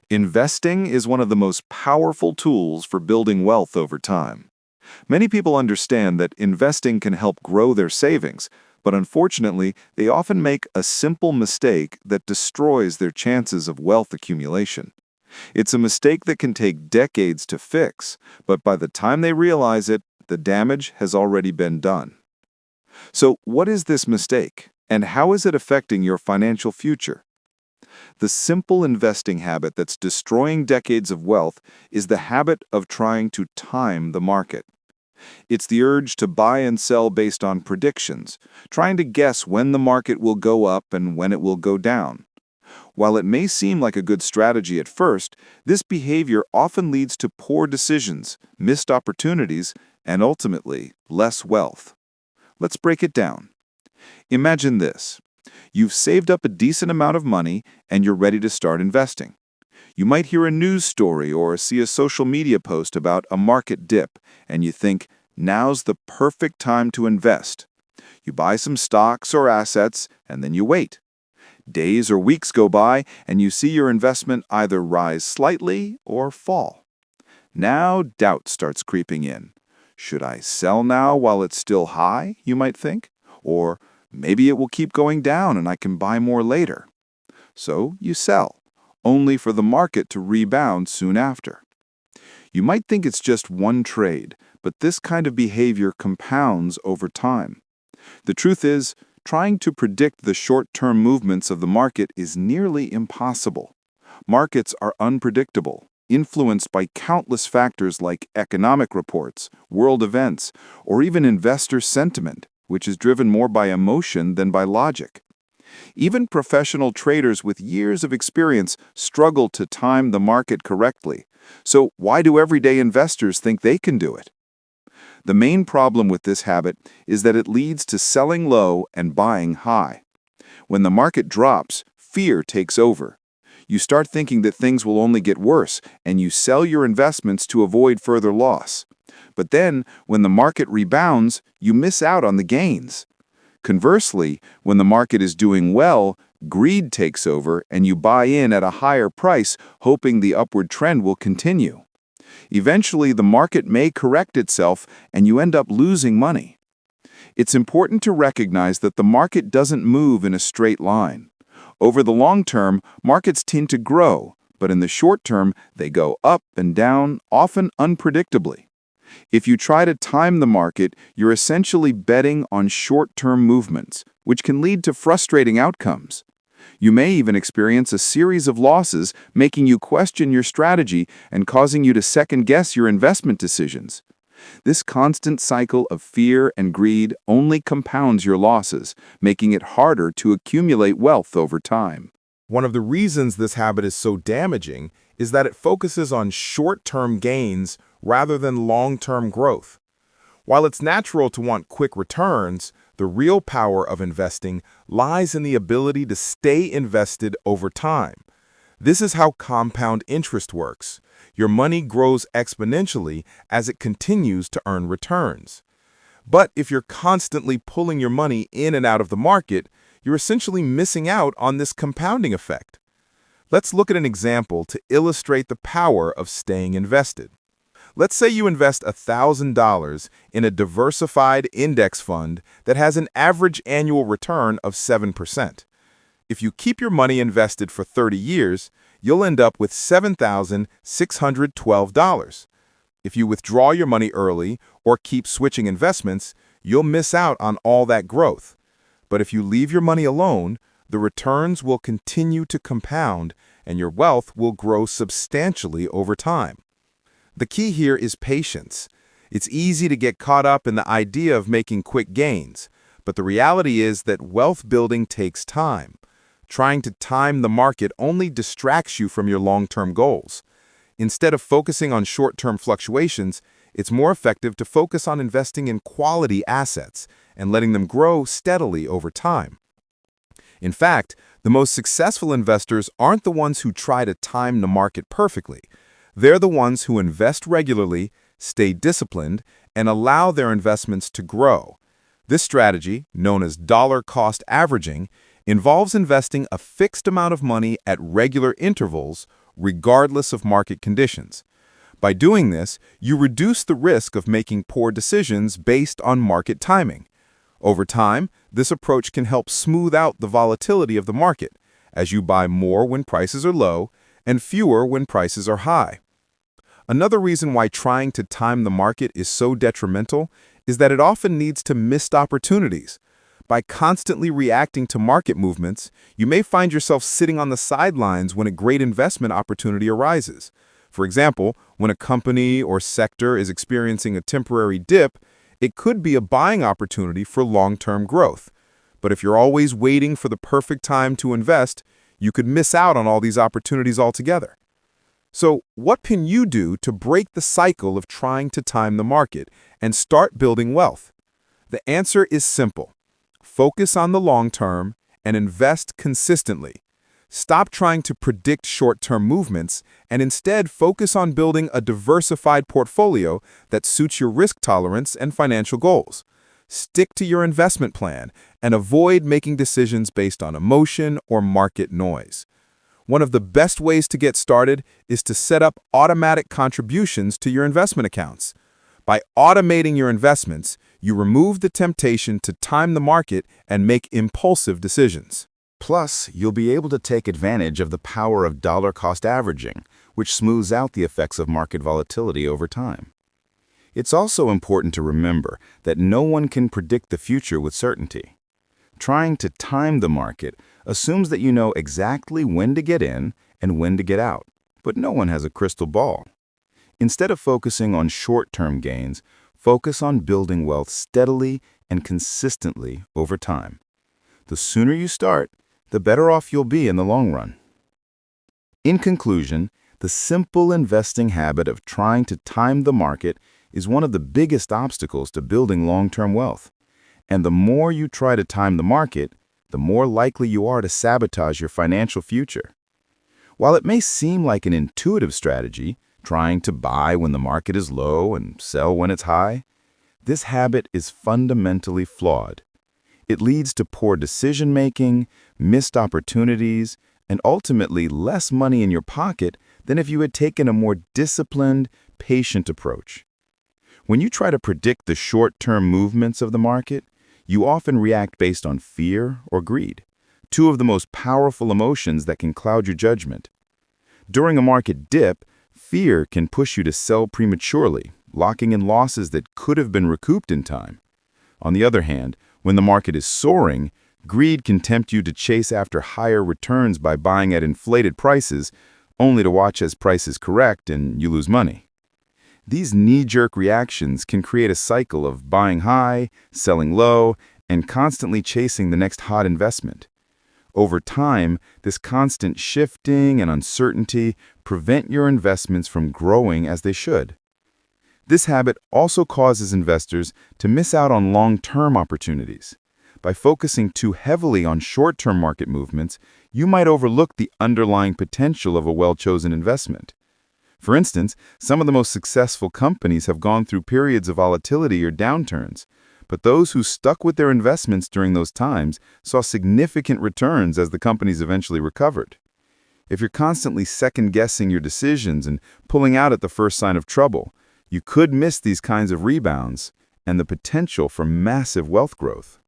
Investing is one of the most powerful tools for building wealth over time. Many people understand that investing can help grow their savings, but unfortunately, they often make a simple mistake that destroys their chances of wealth accumulation. It's a mistake that can take decades to fix, but by the time they realize it, the damage has already been done. So, what is this mistake, and how is it affecting your financial future? The simple investing habit that's destroying decades of wealth is the habit of trying to time the market. It's the urge to buy and sell based on predictions, trying to guess when the market will go up and when it will go down. While it may seem like a good strategy at first, this behavior often leads to poor decisions, missed opportunities, and ultimately, less wealth. Let's break it down. Imagine this. You've saved up a decent amount of money and you're ready to start investing. You might hear a news story or see a social media post about a market dip, and you think, now's the perfect time to invest. You buy some stocks or assets, and then you wait. Days or weeks go by, and you see your investment either rise slightly or fall. Now doubt starts creeping in. Should I sell now while it's still high, you might think? Or maybe it will keep going down and I can buy more later. So you sell, only for the market to rebound soon after. You might think it's just one trade, but this kind of behavior compounds over time. The truth is, trying to predict the short-term movements of the market is nearly impossible. Markets are unpredictable, influenced by countless factors like economic reports, world events, or even investor sentiment, which is driven more by emotion than by logic. Even professional traders with years of experience struggle to time the market correctly. So why do everyday investors think they can do it? The main problem with this habit is that it leads to selling low and buying high. When the market drops, fear takes over. You start thinking that things will only get worse, and you sell your investments to avoid further loss. But then, when the market rebounds, you miss out on the gains. Conversely, when the market is doing well, greed takes over and you buy in at a higher price, hoping the upward trend will continue. Eventually, the market may correct itself and you end up losing money. It's important to recognize that the market doesn't move in a straight line. Over the long term, markets tend to grow, but in the short term, they go up and down, often unpredictably. If you try to time the market, you're essentially betting on short-term movements, which can lead to frustrating outcomes. You may even experience a series of losses, making you question your strategy and causing you to second-guess your investment decisions. This constant cycle of fear and greed only compounds your losses, making it harder to accumulate wealth over time. One of the reasons this habit is so damaging is that it focuses on short-term gains rather than long-term growth. While it's natural to want quick returns, the real power of investing lies in the ability to stay invested over time. This is how compound interest works. Your money grows exponentially as it continues to earn returns. But if you're constantly pulling your money in and out of the market, you're essentially missing out on this compounding effect. Let's look at an example to illustrate the power of staying invested. Let's say you invest $1,000 in a diversified index fund that has an average annual return of 7%. If you keep your money invested for 30 years, you'll end up with $7,612. If you withdraw your money early or keep switching investments, you'll miss out on all that growth. But if you leave your money alone, the returns will continue to compound and your wealth will grow substantially over time. The key here is patience. It's easy to get caught up in the idea of making quick gains, but the reality is that wealth building takes time. Trying to time the market only distracts you from your long-term goals. Instead of focusing on short-term fluctuations, it's more effective to focus on investing in quality assets and letting them grow steadily over time. In fact, the most successful investors aren't the ones who try to time the market perfectly. They're the ones who invest regularly, stay disciplined, and allow their investments to grow. This strategy, known as dollar-cost averaging, involves investing a fixed amount of money at regular intervals regardless of market conditions. By doing this, you reduce the risk of making poor decisions based on market timing. Over time, this approach can help smooth out the volatility of the market, as you buy more when prices are low and fewer when prices are high. Another reason why trying to time the market is so detrimental is that it often leads to missed opportunities. By constantly reacting to market movements, you may find yourself sitting on the sidelines when a great investment opportunity arises. For example, when a company or sector is experiencing a temporary dip, it could be a buying opportunity for long-term growth. But if you're always waiting for the perfect time to invest, you could miss out on all these opportunities altogether. So, what can you do to break the cycle of trying to time the market and start building wealth? The answer is simple. Focus on the long term and invest consistently. Stop trying to predict short-term movements and instead focus on building a diversified portfolio that suits your risk tolerance and financial goals. Stick to your investment plan and avoid making decisions based on emotion or market noise. One of the best ways to get started is to set up automatic contributions to your investment accounts. By automating your investments, you remove the temptation to time the market and make impulsive decisions. Plus, you'll be able to take advantage of the power of dollar-cost averaging, which smooths out the effects of market volatility over time. It's also important to remember that no one can predict the future with certainty. Trying to time the market assumes that you know exactly when to get in and when to get out, but no one has a crystal ball. Instead of focusing on short-term gains, focus on building wealth steadily and consistently over time. The sooner you start, the better off you'll be in the long run. In conclusion, the simple investing habit of trying to time the market is one of the biggest obstacles to building long-term wealth. And the more you try to time the market, the more likely you are to sabotage your financial future. While it may seem like an intuitive strategy, trying to buy when the market is low and sell when it's high, this habit is fundamentally flawed. It leads to poor decision-making, missed opportunities, and ultimately less money in your pocket than if you had taken a more disciplined, patient approach. When you try to predict the short-term movements of the market, you often react based on fear or greed, two of the most powerful emotions that can cloud your judgment. During a market dip, fear can push you to sell prematurely, locking in losses that could have been recouped in time. On the other hand, when the market is soaring, greed can tempt you to chase after higher returns by buying at inflated prices, only to watch as prices correct and you lose money. These knee-jerk reactions can create a cycle of buying high, selling low, and constantly chasing the next hot investment. Over time, this constant shifting and uncertainty prevent your investments from growing as they should. This habit also causes investors to miss out on long-term opportunities. By focusing too heavily on short-term market movements, you might overlook the underlying potential of a well-chosen investment. For instance, some of the most successful companies have gone through periods of volatility or downturns, but those who stuck with their investments during those times saw significant returns as the companies eventually recovered. If you're constantly second-guessing your decisions and pulling out at the first sign of trouble, you could miss these kinds of rebounds and the potential for massive wealth growth.